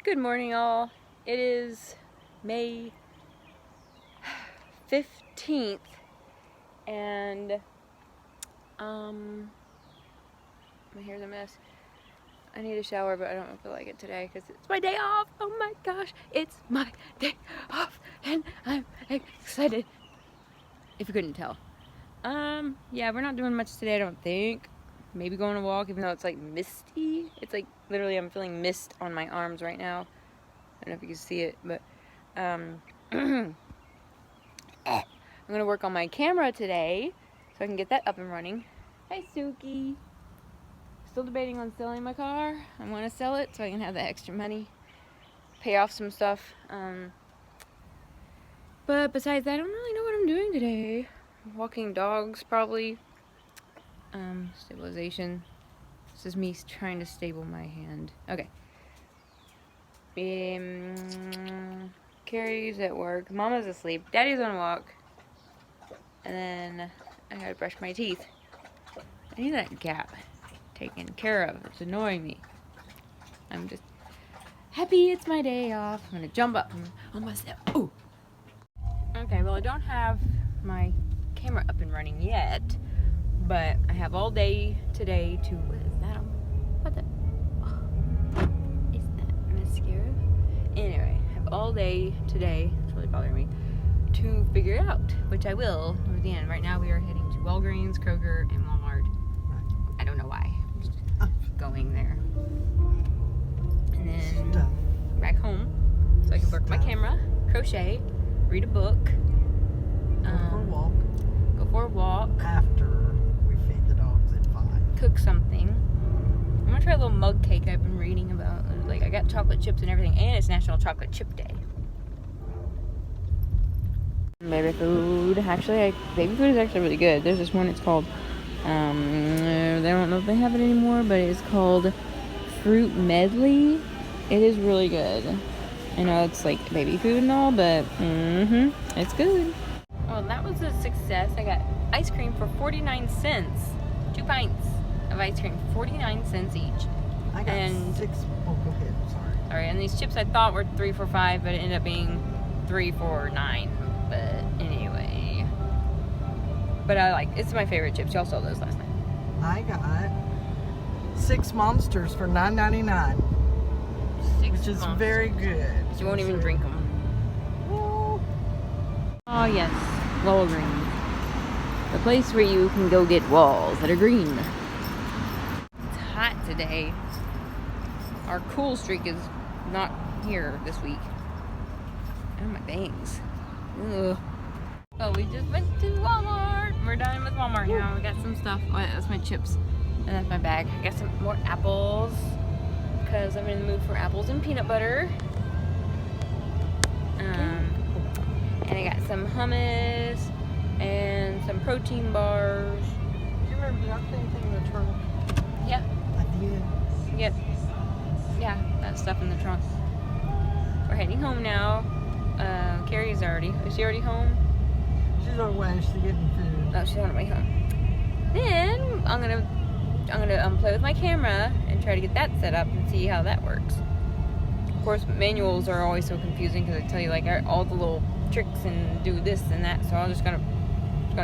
Good morning, all. It is May 15th, and my hair's a mess. I need a shower, but I don't feel like it today because it's my day off. Oh my gosh, it's my day off, and I'm excited. If you couldn't tell. Yeah, we're not doing much today, I don't think. Maybe going on a walk, even though it's like misty. It's like literally I'm feeling mist on my arms right now. I don't know if you can see it, but I'm gonna work on my camera today so I can get that up and running. Hey, Suki. Still debating on selling my car. I want to sell it so I can have the extra money, pay off some stuff. But besides that, I don't really know what I'm doing today. Walking dogs, probably. Stabilization. This is me trying to stable my hand. Okay. Carrie's at work. Mama's asleep. Daddy's on a walk. And then I gotta brush my teeth. I need that gap taken care of. It's annoying me. I'm just happy it's my day off. I'm gonna jump up on myself. Ooh. Okay, well I don't have my camera up and running yet, but I have all day today to. What is that? What the? Oh, is that mascara? Anyway, I have all day today. It's really bothering me to figure it out, which I will at the end. Right now we are heading to Walgreens, Kroger, and Walmart. I don't know why. I'm just going there, and then back home so I can work my camera, crochet, read a book. Go for a walk. After we feed the dogs at 5. Cook something. I'm gonna try a little mug cake I've been reading about. Like, I got chocolate chips and everything, and it's National Chocolate Chip Day. Baby food. Actually, baby food is actually really good. There's this one, it's called, they don't know if they have it anymore, but it's called Fruit Medley. It is really good. I know it's like baby food and all, but it's good. Well, that was a success. I got ice cream for 49 cents. 2 pints of ice cream, 49 cents each. I got 6. Oh, go ahead. Sorry. Sorry, and these chips I thought were 3 for $5, but it ended up being 3 for $9. But anyway. But it's my favorite chips. Y'all saw those last night. I got 6 Monsters for $9.99. Which is very good. You won't even drink them. Oh yes, Walgreens. The place where you can go get walls that are green. It's hot today. Our cool streak is not here this week. Oh, my bangs. Ugh. Well, we just went to Walmart. We're done with Walmart now. We got some stuff. Oh, yeah, that's my chips. And that's my bag. I got some more apples, because I'm in the mood for apples and peanut butter. And I got some hummus and some protein bars. Do you remember that thing in the trunk? Yep. I did. Yep. Yeah, that stuff in the trunk. We're heading home now. Carrie's is she already home? She's on her way. She's getting food. No, she's on her way home. Then I'm gonna play with my camera and try to get that set up and see how that works. Of course, manuals are always so confusing because they tell you like all the little tricks and do this and that. So I'm just gonna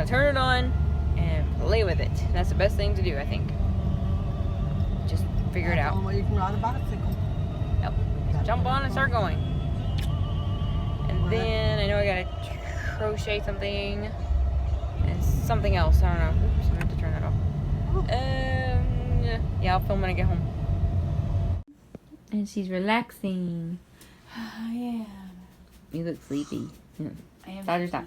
turn it on and play with it. That's the best thing to do, I think. Just figure it out. The only way you can ride a bicycle. Yep. Just jump on and start going. And then I know I gotta crochet something and something else. I don't know. Oops, I meant to turn that off. Yeah, I'll film when I get home. And she's relaxing. I am. You look sleepy. I am. Stop.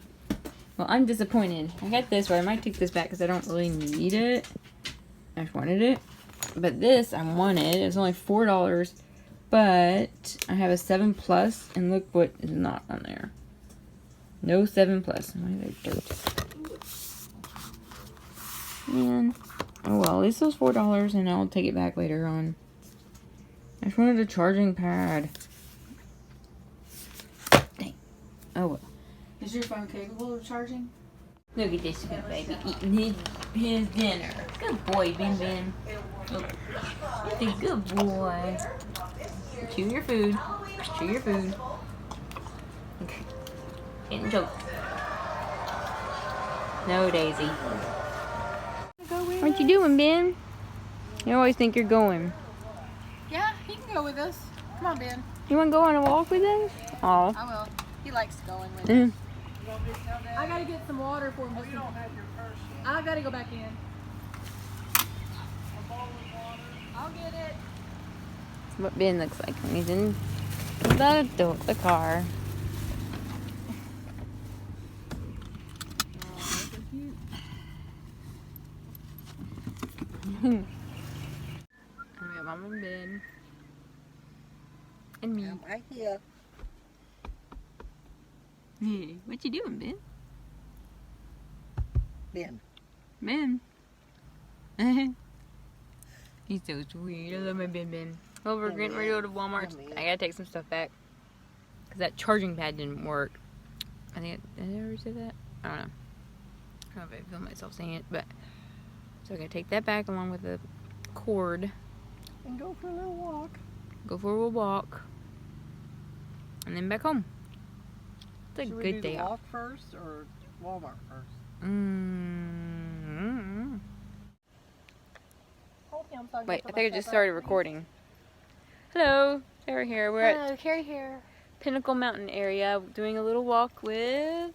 Well, I'm disappointed. I got this, or I might take this back because I don't really need it. I just wanted it. But this, I wanted. It's only $4. But I have a 7 Plus, and look what is not on there. No 7 Plus. Why is there dirt? Man. Oh well, at least it was $4, and I'll take it back later on. I just wanted a charging pad. Dang. Oh well. Is your phone capable of charging? Look at this good baby eating his dinner. Good boy, Ben Ben. Look. He's a good boy. Chew your food. Chew your food. Okay. Getting choked. No, Daisy. What you doing, Ben? You always think you're going. Yeah, he can go with us. Come on, Ben. You want to go on a walk with us? Oh. I will. He likes going with us. I gotta get some water for him. You don't have your purse yet. I gotta go back in. I'll get it. That's what Ben looks like when he's in the car. And we have Mom and Ben. And me. I'm right here. Hey, what you doing, Ben? Ben. Ben. He's so sweet. I love my Ben. Well, we're getting ready to go to Walmart. I gotta take some stuff back. Because that charging pad didn't work. I think, did I ever say that? I don't know. I don't know if I feel myself saying it, but. So I gotta take that back along with the cord. And go for a little walk. Go for a little walk. And then back home. It's a Should we good do day the off. walk first or Walmart first? Wait, I think I just started recording. Hello, Sarah here. We're at Carrie here. Pinnacle Mountain area doing a little walk with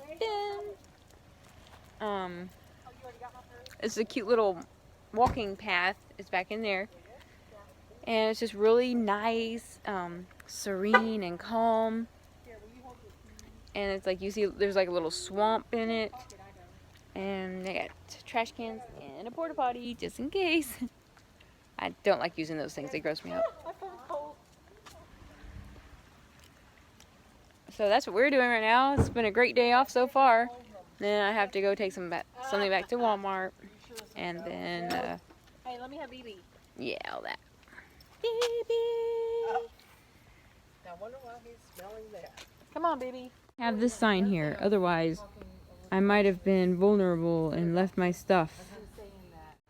Ben. It's a cute little walking path. It's back in there. And it's just really nice, serene and calm. And it's like you see there's like a little swamp in it. And they got trash cans and a porta potty just in case. I don't like using those things, they gross me out. So that's what we're doing right now. It's been a great day off so far. Then I have to go take something back to Walmart. And then, Hey, let me have BB. yeah, all that. Baby! I wonder why he's smelling that. Come on, baby. I have this sign here. Otherwise, I might have been vulnerable and left my stuff.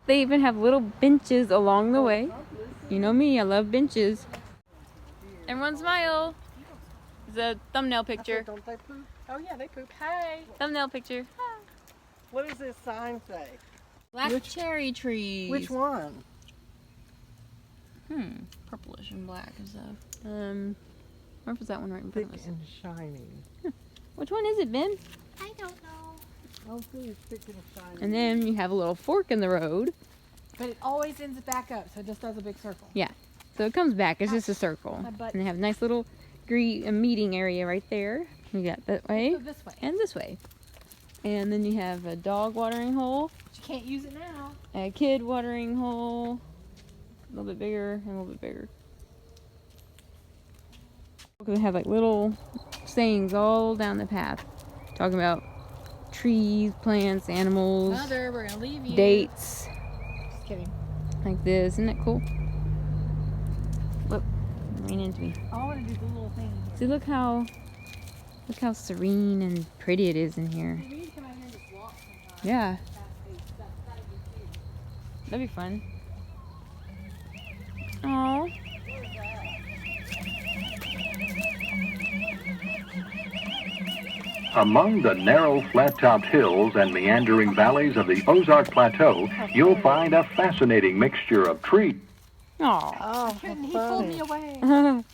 They even have little benches along the way. You know me, I love benches. Everyone smile. It's a thumbnail picture. Don't they poop? Oh, yeah, they poop. Hey. Thumbnail picture. What does this sign say? Black cherry trees. Which one? Purplish and black and stuff. I wonder if it's that one right in front Thick of us. and shiny. Which one is it, Ben? I don't know. Oh, see, it's thick and shiny. And then you have a little fork in the road. But it always ends back up, so it just does a big circle. Yeah. So it comes back. It's just a circle. My butt. And they have a nice little meeting area right there. You got that way Go this way. and this way. And then you have a dog watering hole, But you can't use it now. a kid watering hole, a little bit bigger and a little bit bigger. They have like little sayings all down the path, talking about trees, plants, animals, Mother, we're gonna leave you. dates, Just kidding. like this. Isn't that cool? Look, ran into me. I want to do the little thing here. See, look how serene and pretty it is in here. We need to come out here and just walk sometime. Yeah, That'd be cute. that'd be fun. Oh. Among the narrow, flat-topped hills and meandering valleys of the Ozark Plateau, you'll find a fascinating mixture of trees. Oh. Oh, Couldn't he how pulled funny. me away? Oh.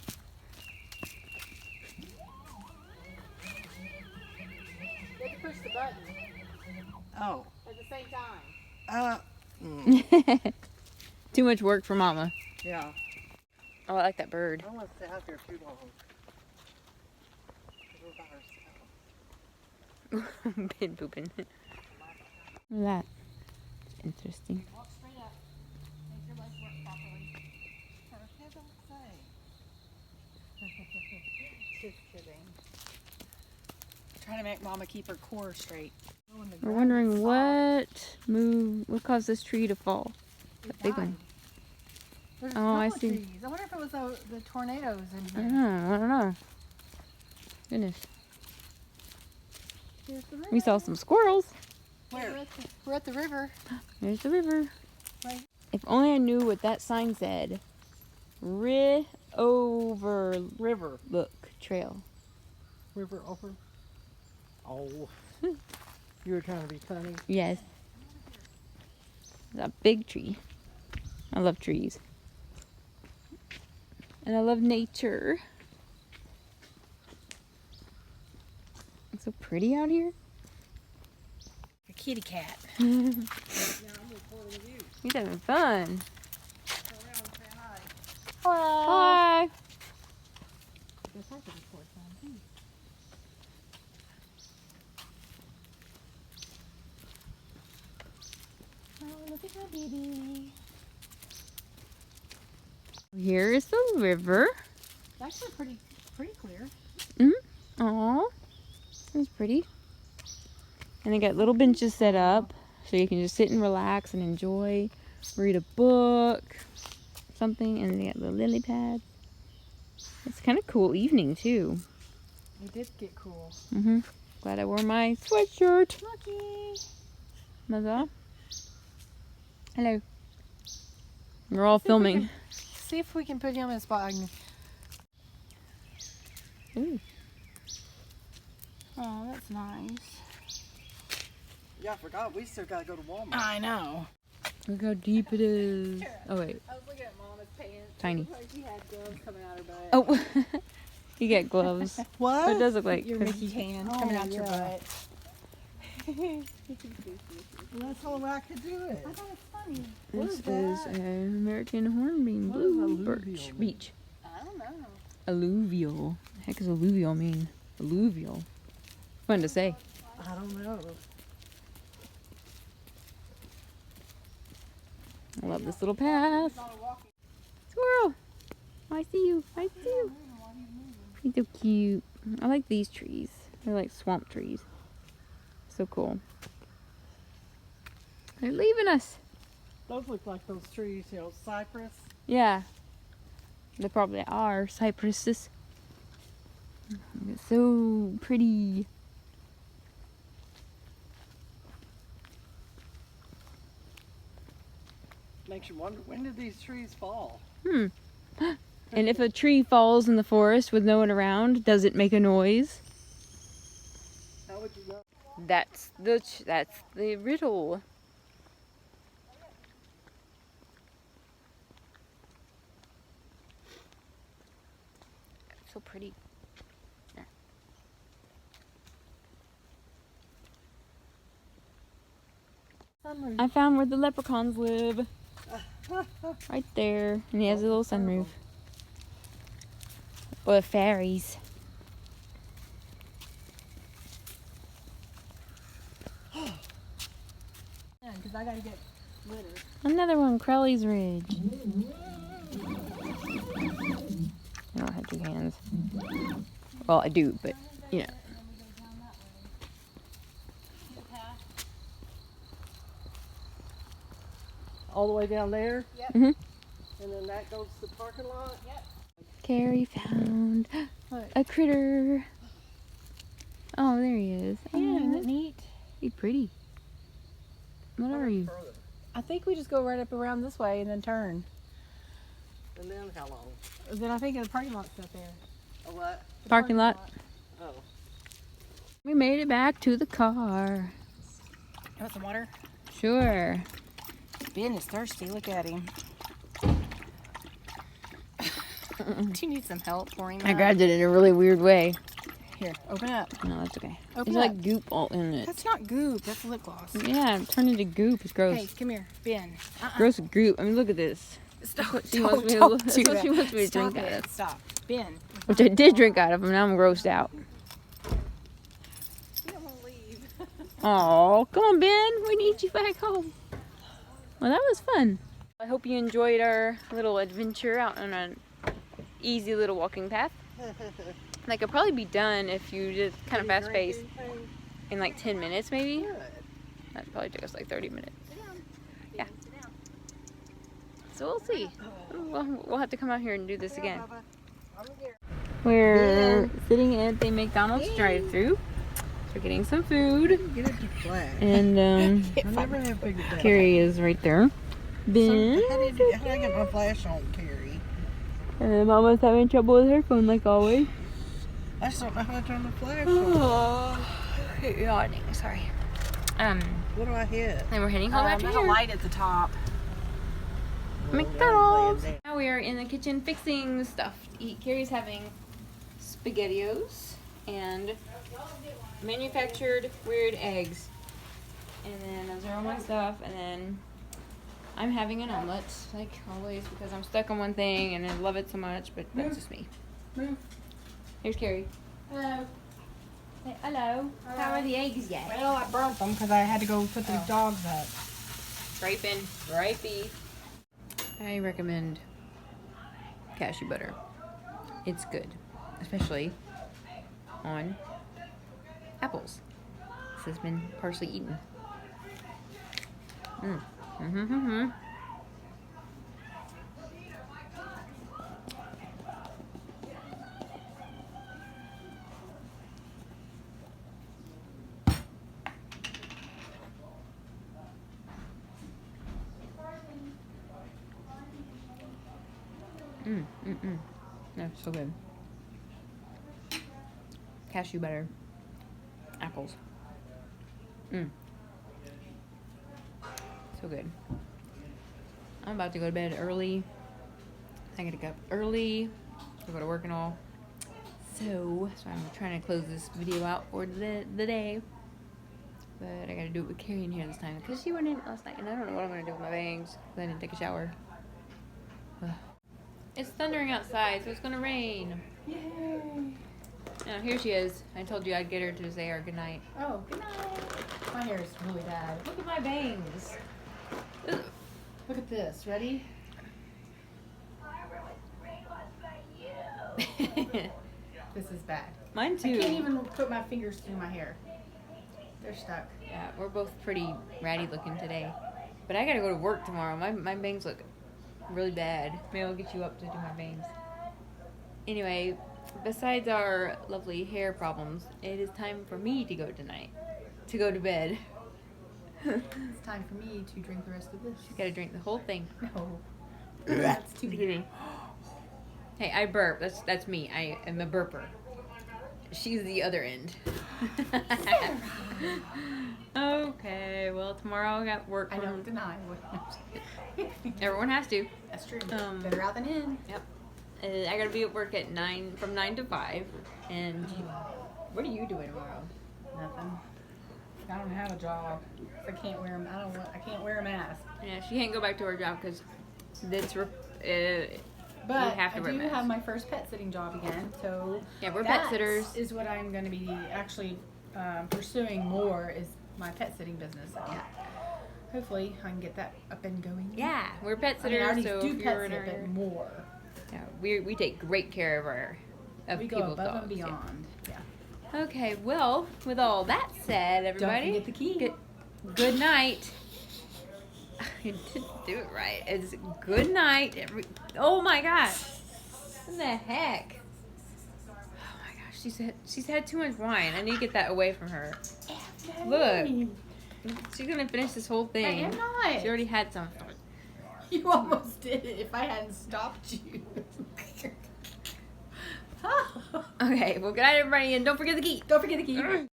You had to push the button Oh. at the same time. Too much work for Mama. Yeah. Oh, I like that bird. I don't want to stay out there too long. We're by ourselves. Been pooping. Look at that. It's interesting. Walk straight up. Make your legs work properly. I don't say. Just kidding. Trying to make Mama keep her core straight. We're wondering what caused this tree to fall. That big one. There's Oh, I smaller see. trees. I wonder if it was the tornadoes in I here. don't know. Goodness. Here's the river. We saw some squirrels. We're at the river. There's the river. Right. If only I knew what that sign said. Overlook River. Trail. River over. Oh. You were trying to be funny. Yes. It's a big tree. I love trees. And I love nature. It's so pretty out here. A kitty cat. He's having fun. Hi. Oh, look at my baby. Here is the river. It's actually pretty clear. Aw, that's pretty. And they got little benches set up so you can just sit and relax and enjoy, read a book, something. And they got the lily pads. It's kind of cool evening too. It did get cool. Glad I wore my sweatshirt. Lucky. Maza. Hello. We're all filming. See if we can put him in a spot. Ooh. Oh, that's nice. Yeah, I forgot. We still gotta go to Walmart. I know. Look how deep it is. Oh wait, I was looking at Mama's pants. tiny. It looked like she had gloves coming out her butt. Oh, you get gloves. What? It does look like Your Mickey hand coming out your yeah. butt. Well, that's the only way I could do it. I thought it's funny. What This is is that? an American hornbeam What does blue alluvial birch mean? beach. I don't know. Alluvial. The heck does alluvial mean? Alluvial. Fun to say. I don't know. I love this little path. Squirrel! Oh, I see you. I see you. He's so cute. I like these trees. They're like swamp trees. So cool. They're leaving us. Those look like those trees, you know, cypress. Yeah. They probably are cypresses. It's so pretty. Makes you wonder, when did these trees fall? And if a tree falls in the forest with no one around, does it make a noise? How would you know? That's the riddle. So pretty. I found where the leprechauns live. Right there. And he has a little sunroof. Or fairies. Yeah, because I gotta get litter. Another one, Crowley's Ridge. I don't have two hands. Well, I do, but you know. All the way down there? Yep. Mhm. And then that goes to the parking lot? Yep. Carrie found Look. a critter. Oh, there he is. Yeah, isn't it neat? He's pretty. What are you? Further. I think we just go right up around this way and then turn. And then how long? Then I think the parking lot's up there. A what? The Parking lot. Oh. We made it back to the car. You want some water? Sure. Ben is thirsty. Look at him. Do you need some help pouring that? I grabbed it in a really weird way. Here, open it up. No, that's okay. Open There's it like up. goop all in it. That's not goop. That's lip gloss. Yeah, it turned into goop. It's gross. Hey, come here, Ben. Gross goop. I mean, look at this. Stop. what she wants me to- that's what she wants me to Stop drink out it. of. Stop. Ben. Which I did drink out of, and now I'm grossed out. You don't want to leave. Oh, come on, Ben. We need you back home. Well, that was fun. I hope you enjoyed our little adventure out on an easy little walking path. That could probably be done if you did kind of fast paced in like 10 minutes maybe. That probably took us like 30 minutes. Yeah. So we'll see. We'll have to come out here and do this again. We're sitting at the McDonald's drive-thru. We're getting some food. Get it to flat. And I never have figured that Carrie is right there. Ben. out. How did I get my flash on, Carrie? And then Mama's having trouble with her phone like always. I just don't know how to turn the flash on. Oh, yawning. Sorry. What do I hit? And we're heading home after There's a here. light at the top. McDonald's. Now we are in the kitchen fixing stuff to eat. Carrie's having SpaghettiOs and manufactured weird eggs. And then those are all my stuff. And then I'm having an omelet, like always, because I'm stuck on one thing and I love it so much, but that's just me. Here's Carrie. Hello. Say hello. How are the eggs yet? Well, I burnt them because I had to go put the dogs up. Gripey. I recommend cashew butter. It's good, especially on apples. This has been partially eaten. No, so good. Cashew butter. Apples. So good. I'm about to go to bed early. I gotta get up early to go to work and all. So I'm trying to close this video out for the day. But I gotta do it with Carrie in here this time because she went in last night and I don't know what I'm gonna do with my bangs because I didn't take a shower. It's thundering outside, so it's gonna rain. Yay. Now here she is. I told you I'd get her to say our goodnight. Oh, good night. My hair is really bad. Look at my bangs. Look at this. Ready? This is bad. Mine too. I can't even put my fingers through my hair. They're stuck. Yeah, we're both pretty ratty looking today. But I gotta go to work tomorrow. My bangs look really bad. Maybe I'll get you up to do my bangs. Anyway, besides our lovely hair problems, it is time for me to go tonight. To go to bed. It's time for me to drink the rest of this. You gotta drink the whole thing. No. That's too big. Hey, I burp. That's me. I am a burper. She's the other end. Okay, well tomorrow I got work. I don't deny what. Everyone has to. That's true. Better out than in. Yep. I gotta be at work at 9 from 9 to 5. And what are you doing tomorrow? Nothing. I don't have a job. I can't wear. I can't wear a mask. Yeah, she can't go back to her job because it's. But have to I wear do masks. have my first pet sitting job again. So Yeah, we're pet that sitters. is what I'm going to be actually pursuing more is my pet sitting business. So hopefully I can get that up and going. Yeah, we're pet I mean, sitters. I already So do if you're pet in our sit, but more. yeah, we take great care of We go people's above dogs. and beyond. Yeah. Okay, well, with all that said, everybody, Don't forget the key. Good night. You didn't do it right. It's good night. Oh my gosh. What the heck? Oh my gosh, she's had too much wine. I need to get that away from her. Look. She's gonna finish this whole thing. I am not. She already had some. You almost did it if I hadn't stopped you. Okay, well good night everybody and don't forget the key. Don't forget the key.